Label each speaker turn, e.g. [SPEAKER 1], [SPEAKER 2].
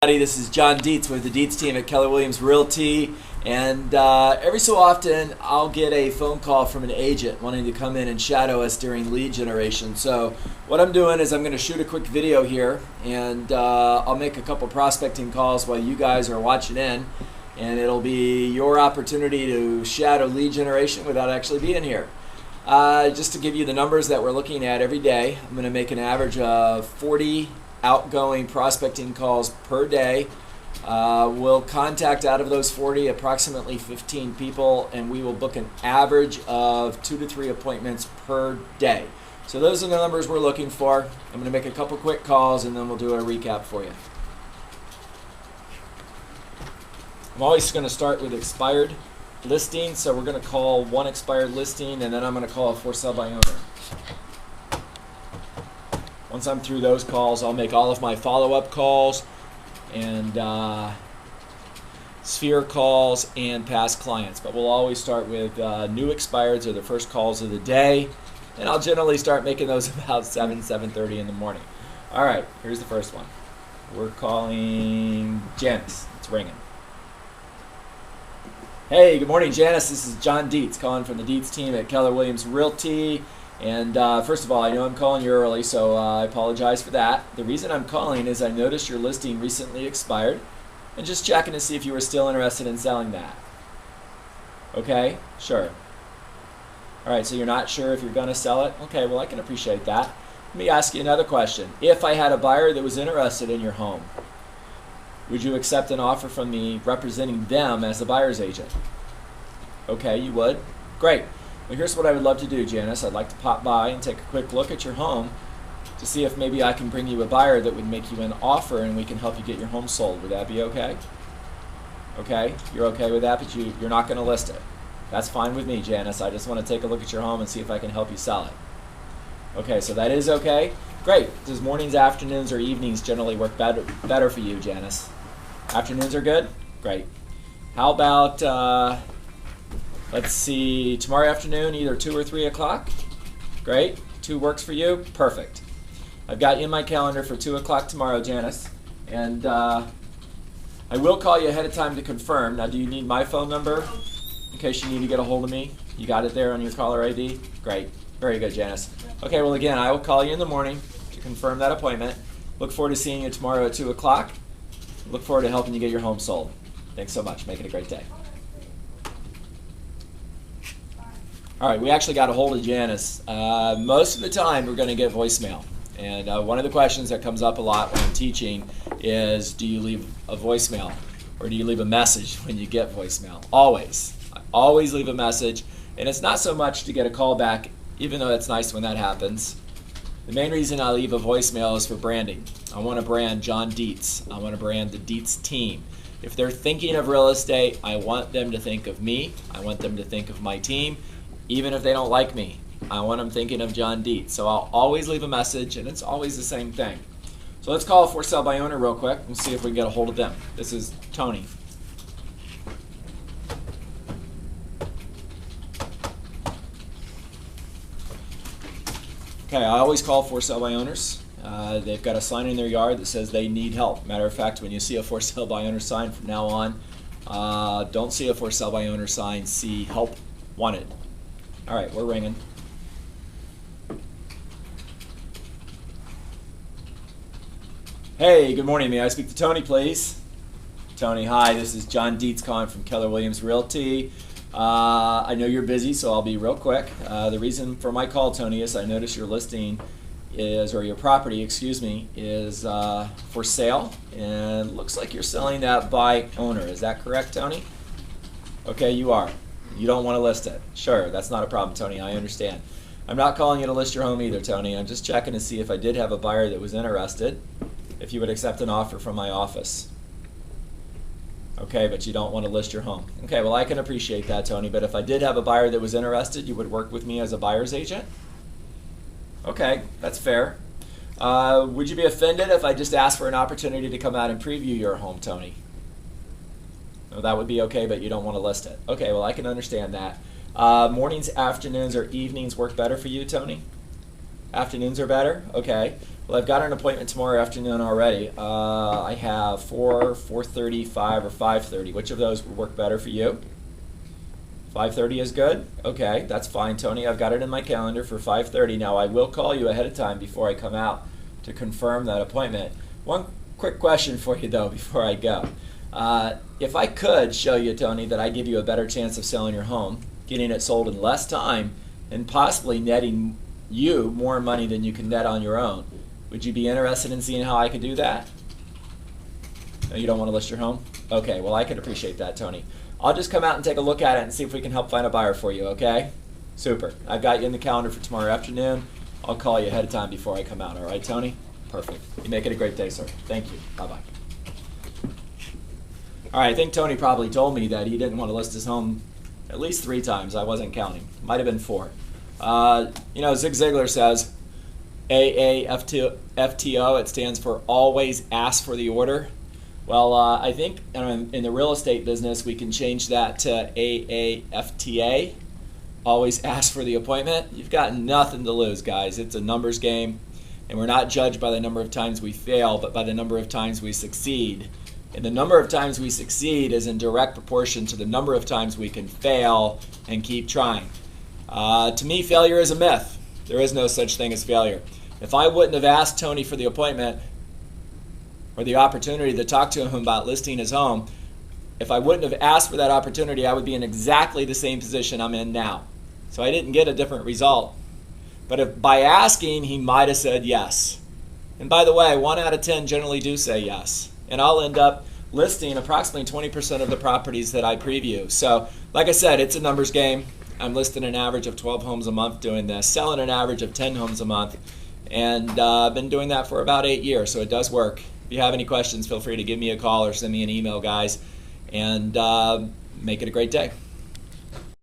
[SPEAKER 1] This is John Dietz with the Dietz team at Keller Williams Realty, and every so often I'll get a phone call from an agent wanting to come in and shadow us during lead generation. So what I'm doing is I'm going to shoot a quick video here, and I'll make a couple prospecting calls while you guys are watching in, and it'll be your opportunity to shadow lead generation without actually being here. Just to give you the numbers that we're looking at every day, I'm going to make an average of 40 outgoing prospecting calls per day. We'll contact out of those 40 approximately 15 people, and we will book an average of 2 to 3 appointments per day. So those are the numbers we're looking for. I'm going to make a couple quick calls and then we'll do a recap for you. I'm always going to start with expired listings, so we're going to call one expired listing and then I'm going to call a for sale by owner. Once I'm through those calls, I'll make all of my follow-up calls and sphere calls and past clients. But we'll always start with new expireds are the first calls of the day, and I'll generally start making those about 7:30 in the morning. All right, here's the first one. We're calling Janice. It's ringing. Hey, good morning, Janice. This is John Dietz calling from the Dietz team at Keller Williams Realty. And first of all, I know I'm calling you early, so I apologize for that. The reason I'm calling is I noticed your listing recently expired and just checking to see if you were still interested in selling that. Okay, sure. All right, so you're not sure if you're going to sell it? Okay, well, I can appreciate that. Let me ask you another question. If I had a buyer that was interested in your home, would you accept an offer from me representing them as the buyer's agent? Okay, you would? Great. Well, here's what I would love to do, Janice. I'd like to pop by and take a quick look at your home to see if maybe I can bring you a buyer that would make you an offer and we can help you get your home sold. Would that be okay? Okay, you're okay with that, but you're not going to list it. That's fine with me, Janice. I just want to take a look at your home and see if I can help you sell it. Okay, so that is okay? Great. Does mornings, afternoons, or evenings generally work better for you, Janice? Afternoons are good? Great. How about... let's see, tomorrow afternoon, either 2 or 3 o'clock. Great. 2 works for you? Perfect. I've got you in my calendar for 2 o'clock tomorrow, Janice. And I will call you ahead of time to confirm. Now, do you need my phone number in case you need to get a hold of me? You got it there on your caller ID? Great. Very good, Janice. Okay, well, again, I will call you in the morning to confirm that appointment. Look forward to seeing you tomorrow at 2 o'clock. Look forward to helping you get your home sold. Thanks so much. Make it a great day. All right, we actually got a hold of Janice. Most of the time, we're going to get voicemail. And one of the questions that comes up a lot when I'm teaching is, do you leave a voicemail? Or do you leave a message when you get voicemail? Always. I always leave a message. And it's not so much to get a call back, even though it's nice when that happens. The main reason I leave a voicemail is for branding. I want to brand John Dietz. I want to brand the Dietz team. If they're thinking of real estate, I want them to think of me. I want them to think of my team. Even if they don't like me, I want them thinking of John Dietz. So I'll always leave a message, and it's always the same thing. So let's call a for sale by owner real quick and see if we can get a hold of them. This is Tony. Okay, I always call for sale by owners. They've got a sign in their yard that says they need help. Matter of fact, when you see a for sale by owner sign from now on, don't see a for sale by owner sign, see help wanted. All right, we're ringing. Hey, good morning. May I speak to Tony, please? Tony, hi. This is John Dietz calling from Keller Williams Realty. I know you're busy, so I'll be real quick. The reason for my call, Tony, is I noticed your listing is, or your property, excuse me, is for sale, and looks like you're selling that by owner. Is that correct, Tony? Okay, you are. You don't want to list it. Sure, that's not a problem, Tony. I understand. I'm not calling you to list your home either, Tony. I'm just checking to see if I did have a buyer that was interested, if you would accept an offer from my office. Okay, but you don't want to list your home. Okay, well, I can appreciate that, Tony, but if I did have a buyer that was interested, you would work with me as a buyer's agent? Okay, that's fair. Would you be offended if I just asked for an opportunity to come out and preview your home, Tony? No, that would be okay, but you don't want to list it. Okay, well, I can understand that. Mornings, afternoons, or evenings work better for you, Tony? Afternoons are better? Okay. Well, I've got an appointment tomorrow afternoon already. I have 4, 4:30, 5, or 5:30. Which of those would work better for you? 5:30 is good? Okay, that's fine, Tony. I've got it in my calendar for 5:30. Now, I will call you ahead of time before I come out to confirm that appointment. One quick question for you, though, before I go. If I could show you, Tony, that I give you a better chance of selling your home, getting it sold in less time, and possibly netting you more money than you can net on your own, would you be interested in seeing how I could do that? No, you don't want to list your home? Okay, well, I could appreciate that, Tony. I'll just come out and take a look at it and see if we can help find a buyer for you, okay? Super. I've got you in the calendar for tomorrow afternoon. I'll call you ahead of time before I come out, all right, Tony? Perfect. You make it a great day, sir. Thank you. Bye-bye. All right, I think Tony probably told me that he didn't want to list his home at least 3 times. I wasn't counting. Might have been 4. Zig Ziglar says, AAFTO, it stands for always ask for the order. Well, I think in the real estate business, we can change that to AAFTA, always ask for the appointment. You've got nothing to lose, guys. It's a numbers game, and we're not judged by the number of times we fail, but by the number of times we succeed. And the number of times we succeed is in direct proportion to the number of times we can fail and keep trying. To me, failure is a myth. There is no such thing as failure. If I wouldn't have asked Tony for the appointment or the opportunity to talk to him about listing his home, if I wouldn't have asked for that opportunity, I would be in exactly the same position I'm in now. So I didn't get a different result. But if by asking, he might have said yes. And by the way, 1 out of 10 generally do say yes. And I'll end up listing approximately 20% of the properties that I preview. So, like I said, it's a numbers game. I'm listing an average of 12 homes a month doing this, selling an average of 10 homes a month. And I've been doing that for about 8 years, so it does work. If you have any questions, feel free to give me a call or send me an email, guys. And make it a great day.